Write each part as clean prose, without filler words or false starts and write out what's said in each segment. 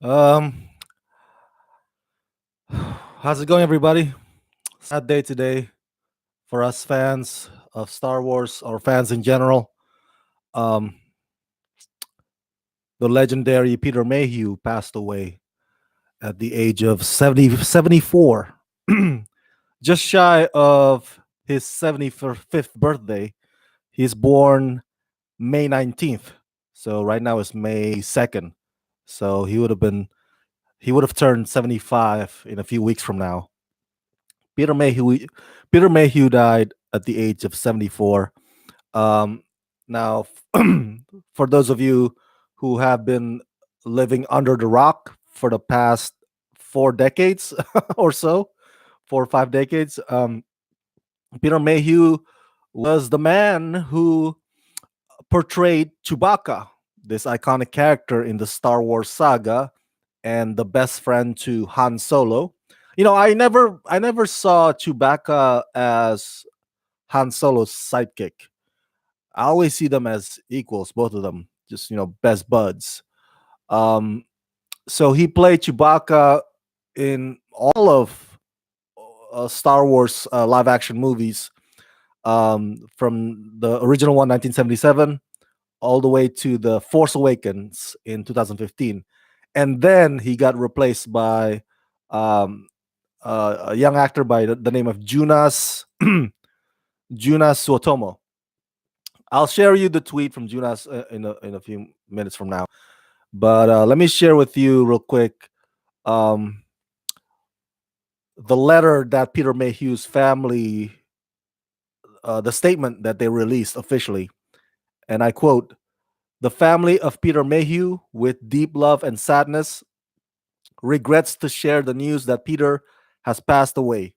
um, how's it going, everybody? Sad day today for us fans of Star Wars or fans in general. Um, the legendary Peter Mayhew passed away at the age of 74, just shy of his 75th birthday. He's born May 19th. So right now it's May 2nd. So he would have turned 75 in a few weeks from now. Peter Mayhew Peter Mayhew died at the age of 74. Um, now, for those of you who have been living under the rock for the past 4 decades or so, 4 or 5 decades, Peter Mayhew was the man who portrayed Chewbacca, this iconic character in the Star Wars saga, and the best friend to Han Solo. I never saw Chewbacca as Han Solo's sidekick. I always see them as equals, both of them, just best buds. Um, so he played Chewbacca in all of Star Wars live action movies, from the original one, 1977, all the way to the Force Awakens in 2015, and then he got replaced by um, a young actor by the name of Junas Junas Suotomo. I'll share you the tweet from Junas in a few minutes from now. But let me share with you real quick um, the letter that Peter Mayhew's family, the statement that they released officially. And I quote: "The family of Peter Mayhew, with deep love and sadness, regrets to share the news that Peter has passed away.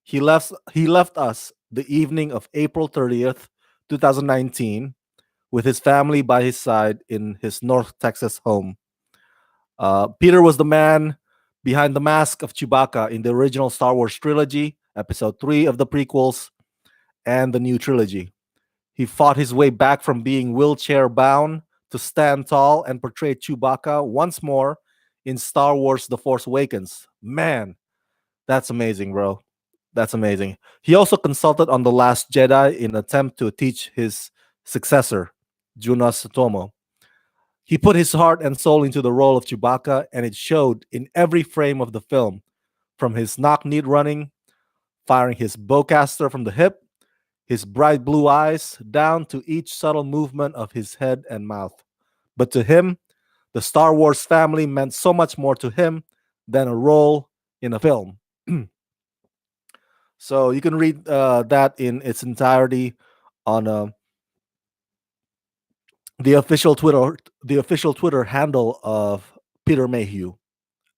He left us the evening of April 30th, 2019, with his family by his side in his North Texas home. Peter was the man behind the mask of Chewbacca in the original Star Wars trilogy, Episode 3 of the prequels, and the new trilogy. He fought his way back from being wheelchair bound to stand tall and portray Chewbacca once more in Star Wars The Force Awakens. Man, that's amazing, bro. That's amazing. He also consulted on The Last Jedi in an attempt to teach his successor, Junas Tomo. He put his heart and soul into the role of Chewbacca, and it showed in every frame of the film, from his knock kneed running, firing his bowcaster from the hip, his bright blue eyes, down to each subtle movement of his head and mouth. But to him, the Star Wars family meant so much more to him than a role in a film. So you can read that in its entirety on the official Twitter handle of Peter Mayhew,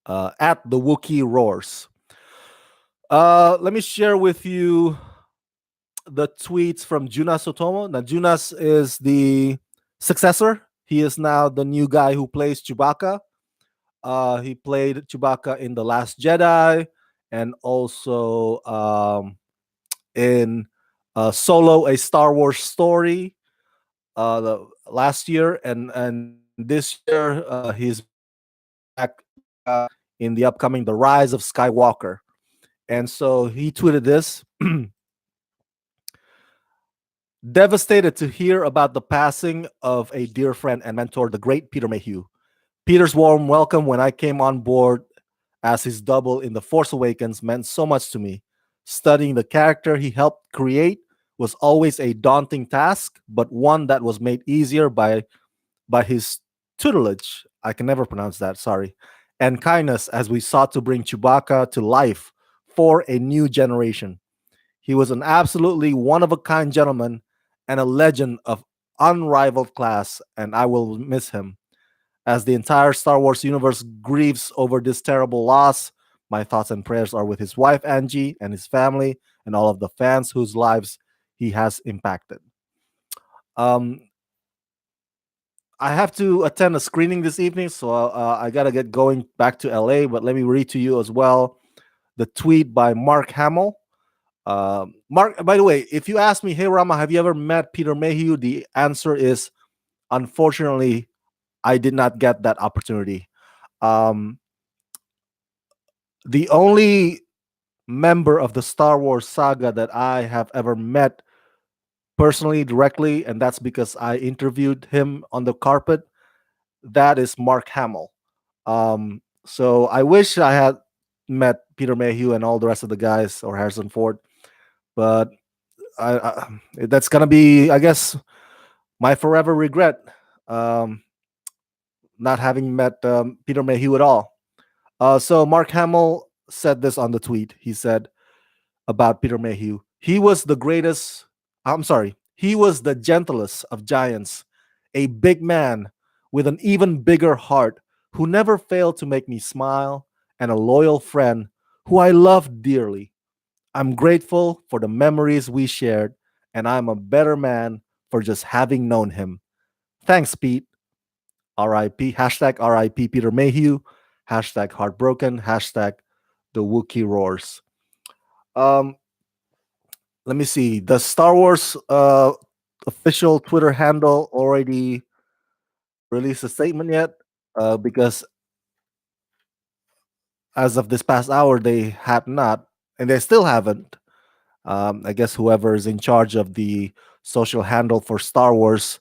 at the Wookiee Roars. Let me share with you the tweets from Junas Otomo. Now, Junas is the successor. He is now the new guy who plays Chewbacca. He played Chewbacca in The Last Jedi, and also in Solo, a Star Wars story, last year, and this year he's back in the upcoming The Rise of Skywalker. And so he tweeted this: "Devastated to hear about the passing of a dear friend and mentor, the great Peter Mayhew. Peter's warm welcome when I came on board as his double in The Force Awakens meant so much to me. Studying the character he helped create was always a daunting task, but one that was made easier by his tutelage. I can never pronounce that, sorry. And kindness as we sought to bring Chewbacca to life for a new generation. He was an absolutely one of a kind gentleman and a legend of unrivaled class, and I will miss him. As the entire Star Wars universe grieves over this terrible loss, my thoughts and prayers are with his wife Angie and his family and all of the fans whose lives he has impacted." Um, I have to attend a screening this evening, so I gotta get going back to LA. But let me read to you as well the tweet by Mark Hamill. Mark, by the way, if you ask me, "Hey Rama, have you ever met Peter Mayhew?" The answer is, Unfortunately, I did not get that opportunity. Um, the only member of the Star Wars saga that I have ever met personally, directly, and that's because I interviewed him on the carpet, that is Mark Hamill. So I wish I had met Peter Mayhew and all the rest of the guys or Harrison Ford, but that's gonna be, I guess, my forever regret, um, not having met Peter Mayhew at all. So Mark Hamill said this on the tweet. He said about Peter Mayhew, he was the greatest. I'm sorry, he was the gentlest of giants, a big man with an even bigger heart who never failed to make me smile, and a loyal friend who I loved dearly. I'm grateful for the memories we shared, and I'm a better man for just having known him. Thanks, Pete. RIP. Hashtag RIP Peter Mayhew. Hashtag heartbroken. Hashtag the Wookiee roars. Um, Let me see. The Star Wars official Twitter handle already released a statement yet? Because as of this past hour, they had not, and they still haven't. I guess whoever is in charge of the social handle for Star Wars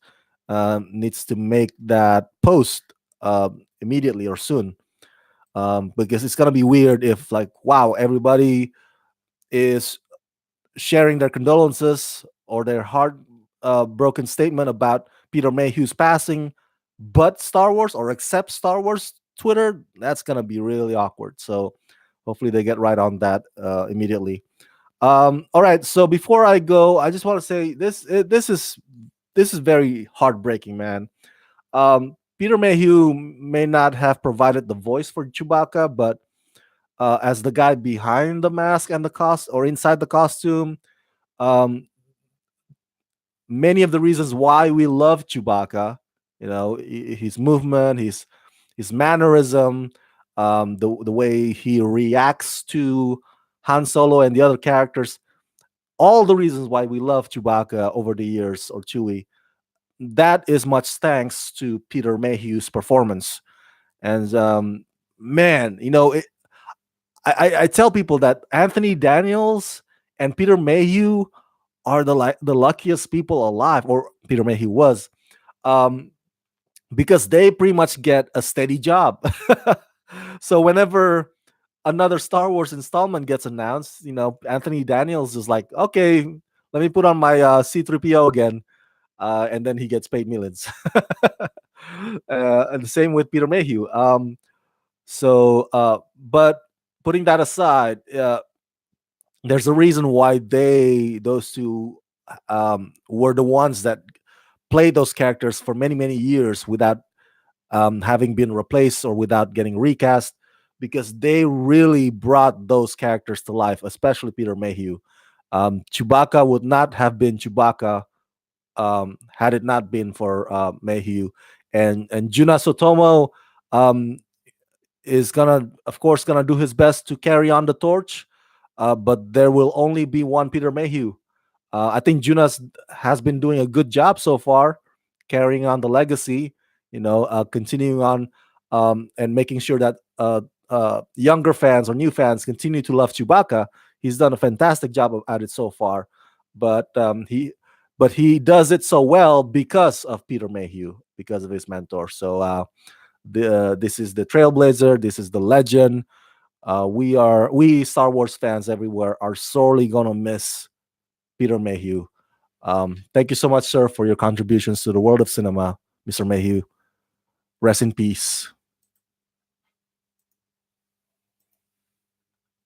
needs to make that post immediately or soon, because it's gonna be weird if, like, wow, everybody is sharing their condolences or their heart broken statement about Peter Mayhew's passing, but Star Wars or except Star Wars Twitter, that's gonna be really awkward. So hopefully they get right on that immediately. All right. So before I go, I just want to say this. This is very heartbreaking, man. Peter Mayhew may not have provided the voice for Chewbacca, but as the guy behind the mask and the cost or inside the costume, um, many of the reasons why we love Chewbacca, his movement, his mannerism, the way he reacts to Han Solo and the other characters, all the reasons why we love Chewbacca over the years, or Chewie, that is much thanks to Peter Mayhew's performance. And man, I tell people that Anthony Daniels and Peter Mayhew are the luckiest people alive, or Peter Mayhew was, um, because they pretty much get a steady job. So whenever another Star Wars installment gets announced, Anthony Daniels is like, okay, let me put on my C3PO again, and then he gets paid millions. And the same with Peter Mayhew. But putting that aside, there's a reason why those two, were the ones that played those characters for many, many years without having been replaced or without getting recast, because they really brought those characters to life, especially Peter Mayhew. Chewbacca would not have been Chewbacca had it not been for Mayhew, and Juna Sotomo um, is gonna, of course, gonna do his best to carry on the torch, but there will only be one Peter Mayhew. I think Junas has been doing a good job so far, carrying on the legacy. Continuing on, and making sure that younger fans or new fans continue to love Chewbacca. He's done a fantastic job at it so far, but he does it so well because of Peter Mayhew, because of his mentor. So this is the trailblazer. This is the legend. We Star Wars fans everywhere are sorely gonna miss Peter Mayhew. Thank you so much, sir, for your contributions to the world of cinema, Mr. Mayhew. Rest in peace.